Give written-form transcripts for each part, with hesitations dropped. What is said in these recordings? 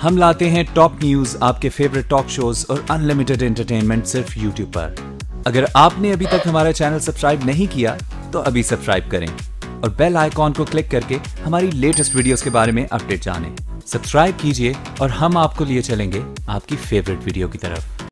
हम लाते हैं top news, आपके फेवरेट टॉक शोज और अनलिमिटेड एंटरटेनमेंट सिर्फ यूट्यूब पर। अगर आपने अभी तक हमारा चैनल सब्सक्राइब नहीं किया तो अभी सब्सक्राइब करें और बेल आइकॉन को क्लिक करके हमारी लेटेस्ट वीडियोस के बारे में अपडेट जानें। सब्सक्राइब कीजिए और हम आपको लिए चलेंगे आपकी फेवरेट वीडियो की तरफ।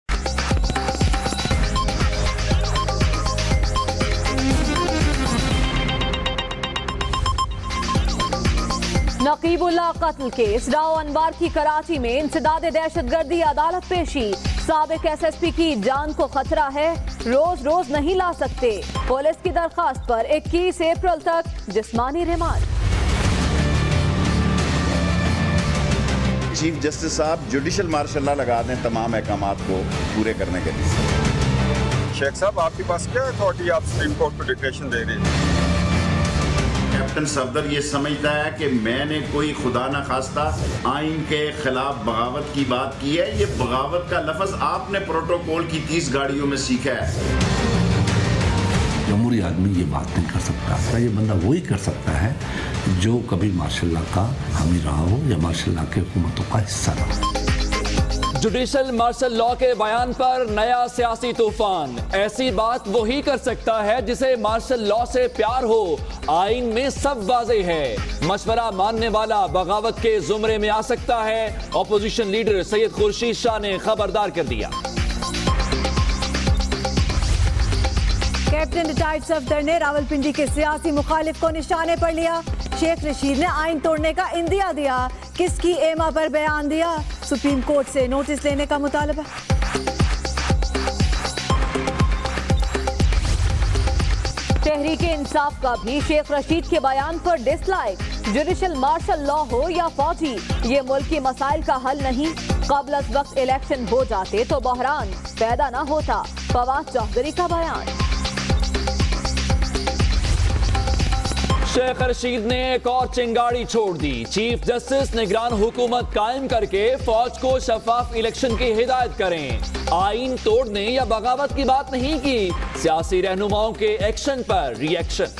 नकीबुल्लाह कत्ल केस, राव अनवर की कराची में इंसदाद दहशतगर्दी अदालत पेशी। साबिक एसएसपी की जान को खतरा है, रोज रोज नहीं ला सकते। पुलिस की दरखास्त पर 21 अप्रैल तक जिस्मानी रिमांड। चीफ जस्टिस साहब जुडिशल मार्शल लॉ लगा दें तमाम अहकामात को पूरे करने के लिए। शेख साहब, आपके पास क्या अथॉरिटी आप सुप्रीम कोर्ट को डिक्लेरेशन दे रहे हैं? कैप्टन सफदर ये समझता है कि मैंने कोई खुदा न खास्ता आइन के खिलाफ बगावत की बात की है। ये बगावत का लफ्ज आपने प्रोटोकॉल की 30 गाड़ियों में सीखा है। जमहूरी आदमी ये बात नहीं कर सकता। ये बंदा वही कर सकता है जो कभी मार्शल लॉ का हामी रहा हो या मार्शल लॉ के हुकूमतों का हिस्सा रहा हो। जुडिशल मार्शल लॉ के बयान पर नया सियासी तूफान। ऐसी बात वही कर सकता है जिसे मार्शल लॉ से प्यार हो। आइन में सब वाज़ेह है। मशवरा मानने वाला बगावत के जुमरे में आ सकता है। ऑपोजिशन लीडर सैयद खुर्शीद शाह ने खबरदार कर दिया। कैप्टन रिटायर्ड सफदर ने रावलपिंडी के सियासी मुखालिफ को निशाने पर लिया। शेख रशीद ने आइन तोड़ने का इंदिया दिया। किसकी एमा पर बयान दिया? सुप्रीम कोर्ट से नोटिस लेने का मुतालबा। तहरीके इंसाफ का भी शेख रशीद के बयान पर डिसलाइक। जुडिशल मार्शल लॉ हो या फौजी, ये मुल्की मसाइल का हल नहीं। कबल अज वक्त इलेक्शन हो जाते तो बहरान पैदा न होता। फवाद चौधरी का बयान। शेख रशीद ने एक और चिंगाड़ी छोड़ दी। चीफ जस्टिस निगरान हुकूमत कायम करके फौज को शफाफ इलेक्शन की हिदायत करें। आइन तोड़ने या बगावत की बात नहीं की, सियासी रहनुमाओं के एक्शन पर रिएक्शन।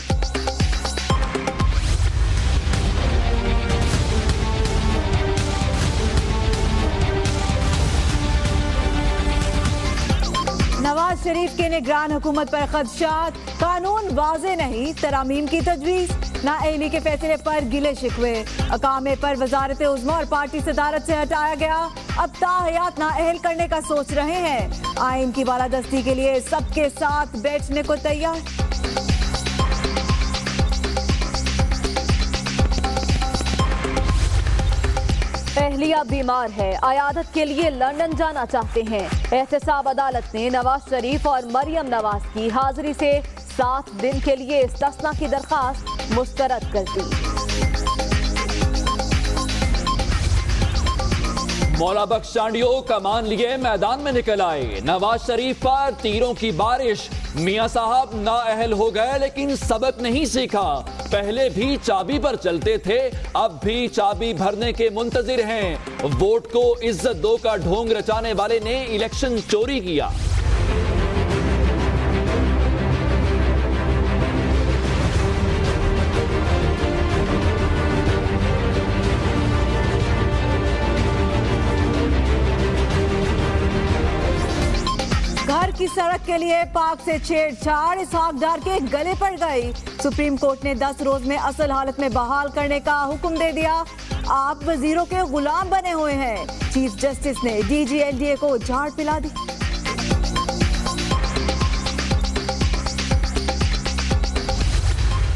नवाज शरीफ के निगरान हुकूमत पर खदशात। कानून वाज़े नहीं, तरामीम की तजवीज़। नाअहली के फैसले पर गिले शिकवे। अकामे पर वजारत उज़्मा और पार्टी सदारत से हटाया गया। अब ताहयात नाअहल करने का सोच रहे हैं। आइन की बालादस्ती के लिए सबके साथ बैठने को तैयार। अहलिया बीमार है, अयादत के लिए लंदन जाना चाहते हैं। एहतसाब अदालत ने नवाज शरीफ और मरियम नवाज की हाजिरी से 7 दिन के लिए इस्तिस्ना की दरखास्त मुस्तरद कर दी। मौला बख्श चांडियो कमान लिए मैदान में निकल आए। नवाज शरीफ पर तीरों की बारिश। मियां साहब नाअहल हो गए लेकिन सबक नहीं सीखा। पहले भी चाबी पर चलते थे, अब भी चाबी भरने के मुंतजिर हैं। वोट को इज्जत दो का ढोंग रचाने वाले ने इलेक्शन चोरी किया। की सड़क के लिए पाक से छेड़छाड़, इसहाक डार के गले पड़ गई। सुप्रीम कोर्ट ने 10 रोज में असल हालत में बहाल करने का हुक्म दे दिया। आप वजीरों के गुलाम बने हुए हैं। चीफ जस्टिस ने डीजी एलडीए को झाड़ पिला दी।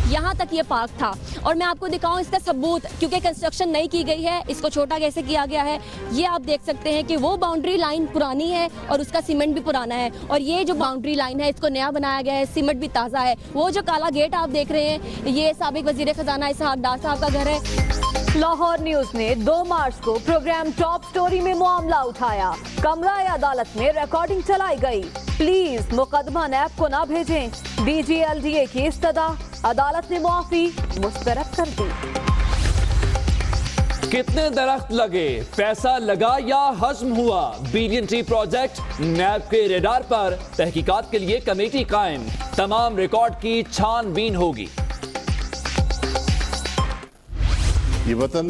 यहाँ तक ये पार्क था और मैं आपको दिखाऊं इसका सबूत, क्योंकि कंस्ट्रक्शन नहीं की गई है, इसको छोटा कैसे किया गया है। ये आप देख सकते हैं कि वो बाउंड्री लाइन पुरानी है और उसका सीमेंट भी पुराना है, और ये जो बाउंड्री लाइन है इसको नया बनाया गया है, सीमेंट भी ताज़ा है। वो जो काला गेट आप देख रहे हैं, ये साबिक वजीर खजाना इसहाक डार साहब का घर है। लाहौर न्यूज ने 2 मार्च को प्रोग्राम टॉप स्टोरी में मामला उठाया। कमरा अदालत में रिकॉर्डिंग चलाई गई। प्लीज मुकदमा नैब को ना भेजें। DGLDA की इस्तदा, अदालत ने मुआफी मुस्तरद कर दी। कितने दरख्त लगे, पैसा लगा या हजम हुआ? बिलियन ट्री प्रोजेक्ट नैब के रेडार पर। तहकीकात के लिए कमेटी कायम, तमाम रिकॉर्ड की छानबीन होगी। ये वतन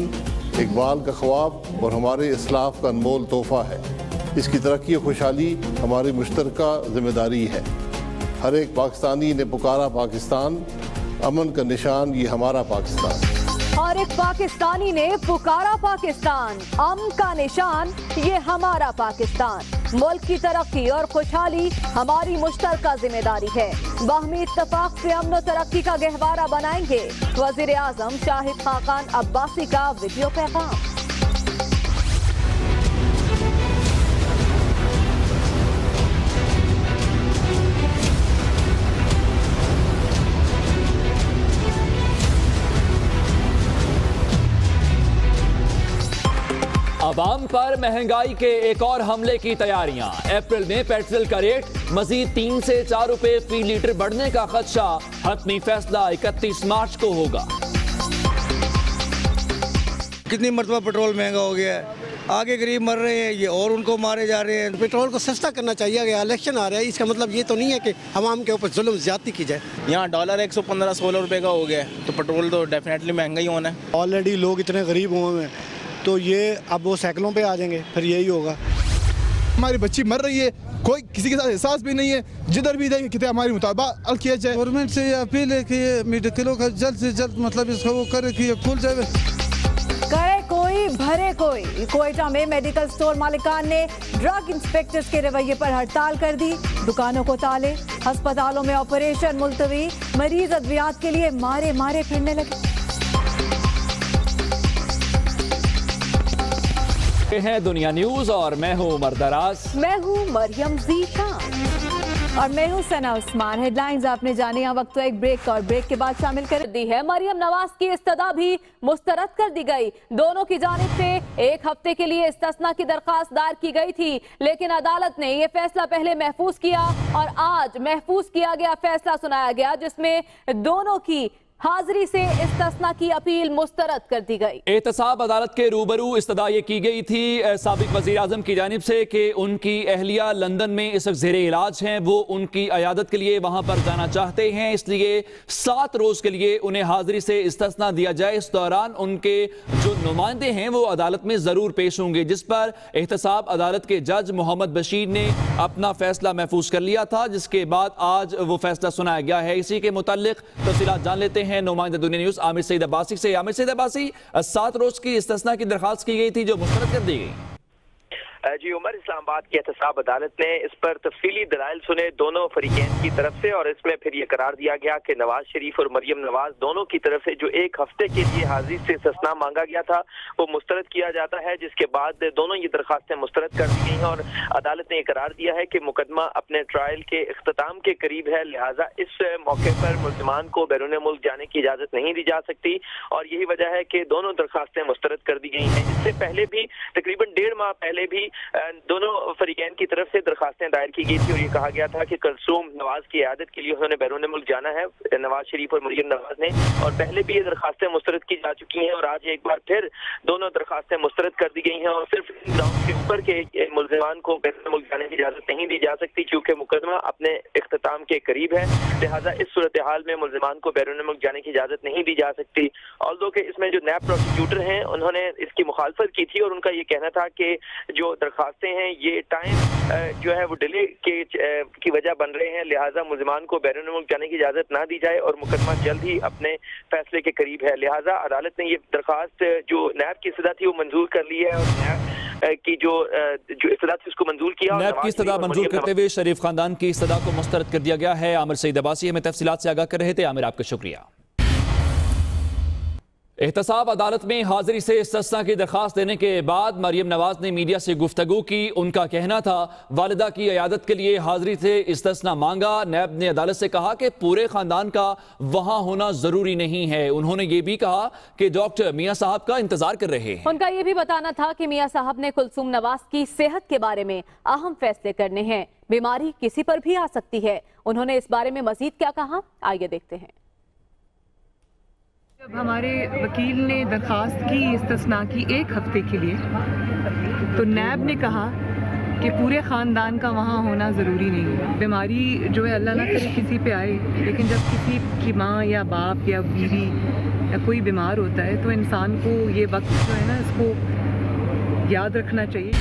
इकबाल का ख्वाब और हमारे इस्लाफ का अनमोल तोहफा है। इसकी तरक्की और खुशहाली हमारी मुश्तरका जिम्मेदारी है। हर एक पाकिस्तानी ने पुकारा पाकिस्तान, अमन का निशान ये हमारा पाकिस्तान। हर एक पाकिस्तानी ने पुकारा पाकिस्तान, अमन का निशान ये हमारा पाकिस्तान। मुल्क की तरक्की और खुशहाली हमारी मुश्तरका जिम्मेदारी है। बाहमी इत्तफाक से अमन और तरक्की का गहवारा बनाएंगे। वजीर आजम शाहिद खाकान अब्बासी का वीडियो पैगाम। अवाम पर महंगाई के एक और हमले की तैयारियां। अप्रैल में पेट्रोल का रेट मजीद 3 से 4 रुपए फी लीटर बढ़ने का खदशा। हतमी फैसला 31 मार्च को होगा। कितनी मरतबा पेट्रोल महंगा हो गया है, आगे गरीब मर रहे हैं, ये और उनको मारे जा रहे हैं। पेट्रोल को सस्ता करना चाहिए। इलेक्शन आ रहा है, इसका मतलब ये तो नहीं है कि अवाम के ऊपर जुल्म ज्यादती की जाए। यहाँ डॉलर 115-16 रुपए का हो गया है, तो पेट्रोल तो डेफिनेटली महंगा ही होना है। ऑलरेडी लोग इतने गरीब हुए हैं, तो ये अब वो साइकिलों पे आ जाएंगे, फिर यही होगा। हमारी बच्ची मर रही है, कोई किसी के साथ एहसास भी नहीं है। जिधर भी देखे कितने हमारी मुताबिक किया जाए। गवर्नमेंट से अपील है कि मेडिकलों का जल्द से जल्द मतलब इसको वो करे कि खुल जाए। करे कोई भरे कोई। कोयटा में मेडिकल स्टोर मालिकान ने ड्रग इंस्पेक्टर्स के रवैये पर हड़ताल कर दी। दुकानों को ताले, अस्पतालों में ऑपरेशन मुलतवी, मरीज अद्वियात के लिए मारे मारे फिरने लगे। हैं दुनिया न्यूज और मैं हूं उमर दराज। मैं हूं मरियम ज़ीशान और मैं हूं सना उस्मान। हेडलाइंस आपने जाने। यहाँ वक्त तो एक ब्रेक और ब्रेक के बाद शामिल कर दी है। मरियम नवाज की इस्तदा भी मुस्तरद कर दी गई। दोनों की जानिब से 1 हफ्ते के लिए इस्तिस्ना की दरखास्त दायर की गई थी, लेकिन अदालत ने यह फैसला पहले महफूज किया और आज महफूज किया गया फैसला सुनाया गया, जिसमें दोनों की हाजिरी से इस्तिस्ना की अपील मुस्तरद कर दी गई। एहतसाब अदालत के रूबरू इस्तदा ये की गई थी साबिक वजीर आजम की जानिब से कि उनकी अहलिया लंदन में इस वक्त ज़ेरे इलाज हैं। वो उनकी अयादत के लिए वहां पर जाना चाहते हैं, इसलिए 7 रोज के लिए उन्हें हाजिरी से इस्तिस्ना दिया जाए। इस दौरान उनके जो नुमाइंदे हैं वो अदालत में जरूर पेश होंगे, जिस पर एहतसाब अदालत के जज मोहम्मद बशीर ने अपना फैसला महफूज कर लिया था, जिसके बाद आज वो फैसला सुनाया गया है। इसी के मुताल्लिक तफसीलात जान लेते हैं नुमाइंदा दुनिया न्यूज आमिर सईद अब्बासी से। आमिर सईद अब्बासी, 7 रोज की इस्तिस्ना की दरखास्त की गई थी जो मुस्तरद कर दी गई। जी उमर, इस्लामाबाद की एहतसाब अदालत ने इस पर तफसीली दलाइल सुने दोनों फरीकैन की तरफ से, और इसमें फिर यह करार दिया गया कि नवाज शरीफ और मरियम नवाज दोनों की तरफ से जो 1 हफ्ते के लिए हाजिरी से इस्तिस्ना मांगा गया था वो मुस्तरद किया जाता है, जिसके बाद दोनों ये दरखास्तें मुस्तरद कर दी गई हैं। और अदालत ने यह करार दिया है कि मुकदमा अपने ट्रायल के इख्तिताम के करीब है, लिहाजा इस मौके पर मुल्ज़िमान को बैरून मुल्क जाने की इजाजत नहीं दी जा सकती, और यही वजह है कि दोनों दरखास्तें मुस्तरद कर दी गई हैं। इससे पहले भी तकरीबन 1.5 माह पहले भी दोनों फरीकैन की तरफ से दरखास्तें दायर की गई थी और ये कहा गया था कि कलसूम नवाज की इयादत के लिए उन्होंने बैरून मुल्क जाना है, नवाज शरीफ और मरियम नवाज ने, और पहले भी ये दरखास्तें मुस्तरद की जा चुकी हैं और आज एक बार फिर दोनों दरखास्तें मुस्तरद कर दी गई हैं। और सिर्फ इन ग्राउंड के ऊपर के मुल्ज़िमान को बैरून मुल्क जाने की इजाजत नहीं दी जा सकती, क्योंकि मुकदमा अपने इख्तिताम के करीब है, लिहाजा इस सूरत हाल में मुल्ज़िमान को बैरून मुल्क जाने की इजाजत नहीं दी जा सकती। ऑल्दो के इसमें जो नैब प्रोसिक्यूटर हैं उन्होंने इसकी मुखालफत की थी और उनका ये कहना था कि जो दरखास्तें हैं ये टाइम जो है वो डिले की वजह बन रहे हैं, लिहाजा मुल्ज़िमान को बैरून मुल्क जाने की इजाजत ना दी जाए और मुकदमा जल्द ही अपने फैसले के करीब है। लिहाजा अदालत ने ये दरखास्त जो नैब की इस्तदा थी वो मंजूर कर ली है और नैब की जो इस्तदा थी उसको मंजूर किया। नैब की इस्तदा मंजूर करते हुए शरीफ खानदान की इस्तदा को मुस्तरद कर दिया गया है। आमिर सईद अब्बासी हमें तफसीलात से आगाह कर रहे थे। आमिर, आपका शुक्रिया। एहतसाब अदालत में हाजिरी से इस्तिस्ना की दरखास्त देने के बाद मरियम नवाज ने मीडिया से गुफ्तगू की। उनका कहना था वालिदा की इयादत के लिए हाजिरी से इस्तिस्ना मांगा। नैब ने अदालत से कहा कि पूरे खानदान का वहां होना जरूरी नहीं है। उन्होंने ये भी कहा कि डॉक्टर मियां साहब का इंतजार कर रहे हैं। उनका ये भी बताना था कि मियां साहब ने कुलसूम नवाज की सेहत के बारे में अहम फैसले करने हैं। बीमारी किसी पर भी आ सकती है। उन्होंने इस बारे में मजीद क्या कहा, आइए देखते हैं। जब हमारे वकील ने दरखास्त की इस्तिस्ना की 1 हफ्ते के लिए, तो नैब ने कहा कि पूरे ख़ानदान का वहाँ होना ज़रूरी नहीं है। बीमारी जो है अल्लाह ना करे किसी पे आए, लेकिन जब किसी की माँ या बाप या बीवी या कोई बीमार होता है तो इंसान को ये वक्त जो है ना इसको याद रखना चाहिए।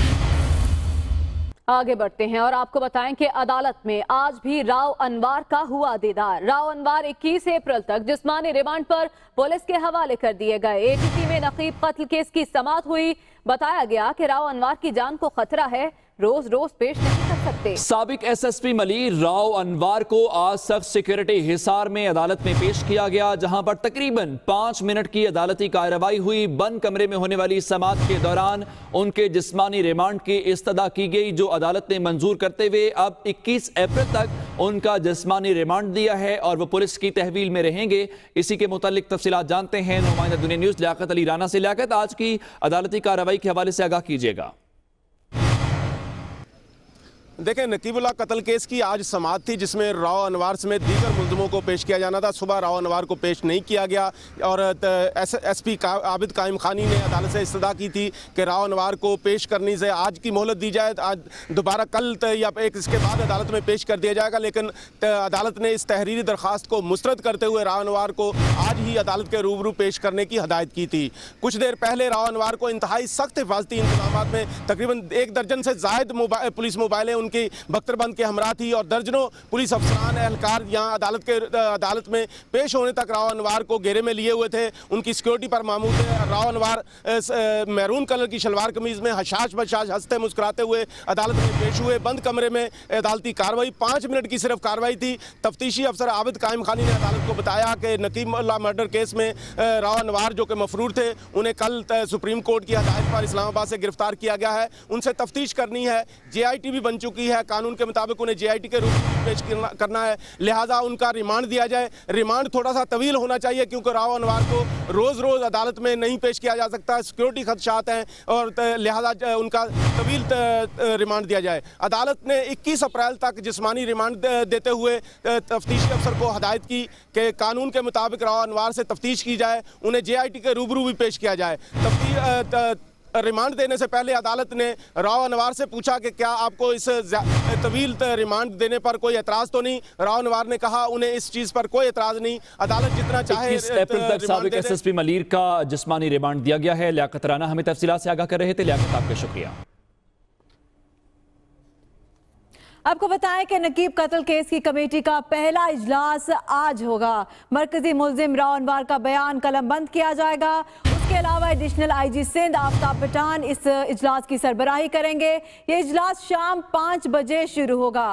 आगे बढ़ते हैं और आपको बताएं कि अदालत में आज भी राव अनवार का हुआ दीदार। राव अनवार 21 अप्रैल तक जिस्मानी रिमांड पर पुलिस के हवाले कर दिए गए। एटीसी में नकीब कत्ल केस की समाअत हुई। बताया गया कि राव अनवार की जान को खतरा है, रोज रोज पेश नहीं कर सकते। साबिक एसएसपी मलिर राव अनवार को आज सख्त सिक्योरिटी हिसार में अदालत में पेश किया गया, जहां पर तकरीबन 5 मिनट की अदालती कार्रवाई हुई। बंद कमरे में होने वाली समाअत के दौरान उनके जिस्मानी रिमांड की इस्तदा की गई, जो अदालत ने मंजूर करते हुए अब 21 अप्रैल तक उनका जिस्मानी रिमांड दिया है और वो पुलिस की तहवील में रहेंगे। इसी के मुतालिक तफसीलात जानते हैं नुमाइंदा दुनिया न्यूज़ लियाकत अली राना से। लियाकत, आज की अदालती कार्रवाई के हवाले से आगाह कीजिएगा। देखें, नकीबुल्लाह कत्ल केस की आज समाअत थी, जिसमें राव अनवार समेत दीगर मुल्ज़िमों को पेश किया जाना था। सुबह राव अनवार को पेश नहीं किया गया और एसपी आबिद कायम खानी ने अदालत से इस्तदा की थी कि राव अनवार को पेश करने से आज की मोहलत दी जाए, आज दोबारा कल या एक इसके बाद अदालत में पेश कर दिया जाएगा। लेकिन अदालत ने इस तहरीरी दरख्वास्त को मुस्तरद करते हुए राव अनवार को आज ही अदालत के रूबरू पेश करने की हदायत की थी। कुछ देर पहले राव अनवार को इंतहाई सख्त हिफाजती इंतजाम में तकरीबन 1 दर्जन से जायद पुलिस मोबाइलें उनकी बख्तरबंद के हमरा थी और दर्जनों पुलिस अफसरान एहलकार यहाँ अदालत में पेश होने तक राव अनवार को घेरे में लिए हुए थे। उनकी सिक्योरिटी पर मामूद है। राव अनवार मैरून कलर की शलवार कमीज में हशाश बशाश हंसते मुस्कुराते हुए अदालत में पेश हुए। बंद कमरे में अदालती कार्रवाई 5 मिनट की सिर्फ कार्रवाई थी। तफ्तीशी अफसर आबिद कायम खानी ने अदालत को बताया कि नकीबुल्लाह मर्डर केस में राव अनवार जो कि मफरूर थे, उन्हें कल सुप्रीम कोर्ट की हदायत पर इस्लामाबाद से गिरफ्तार किया गया है। उनसे तफ्तीश करनी है। JIT भी बन चुकी है। कानून के मुताबिक उन्हें JIT के रूप में पेश करना है, लिहाजा उनका रिमांड दिया जाए। रिमांड थोड़ा सा तवील होना चाहिए क्योंकि राव अनवार को रोज रोज अदालत में नहीं पेश किया जा सकता, सिक्योरिटी खदशात हैं और लिहाजा उनका तवील रिमांड दिया जाए। अदालत ने 21 अप्रैल तक जिस्मानी रिमांड देते हुए तफ्तीशी अफसर को हदायत की कि कानून के मुताबिक राव अनवार से तफ्तीश की जाए, उन्हें JIT के रूबरू भी पेश किया जाए। रिमांड देने से पहले अदालत ने राव अनवार से पूछा कि क्या आपको इस तवील रिमांड देने पर कोई एतराज़ तो नहीं। राव अनवार ने कहा उन्हें इस चीज़ पर कोई एतराज़ नहीं, अदालत जितना चाहे। 21 अप्रैल तक साबिक एसएसपी मलिर का जिस्मानी रिमांड दिया गया है। लियाकत राना हमें तफसीलात से आगाह कर रहे थे। लियाकत, आपका शुक्रिया। आपको बताएं कि नकीब कत्ल केस की कमेटी का पहला इजलास आज होगा। मरकजी मुल्जिम राव अनवार का बयान कलमबंद किया जाएगा। उसके अलावा एडिशनल IG सिंध आफ्ताब पठान इस इजलास की सरबराही करेंगे। ये इजलास शाम 5 बजे शुरू होगा।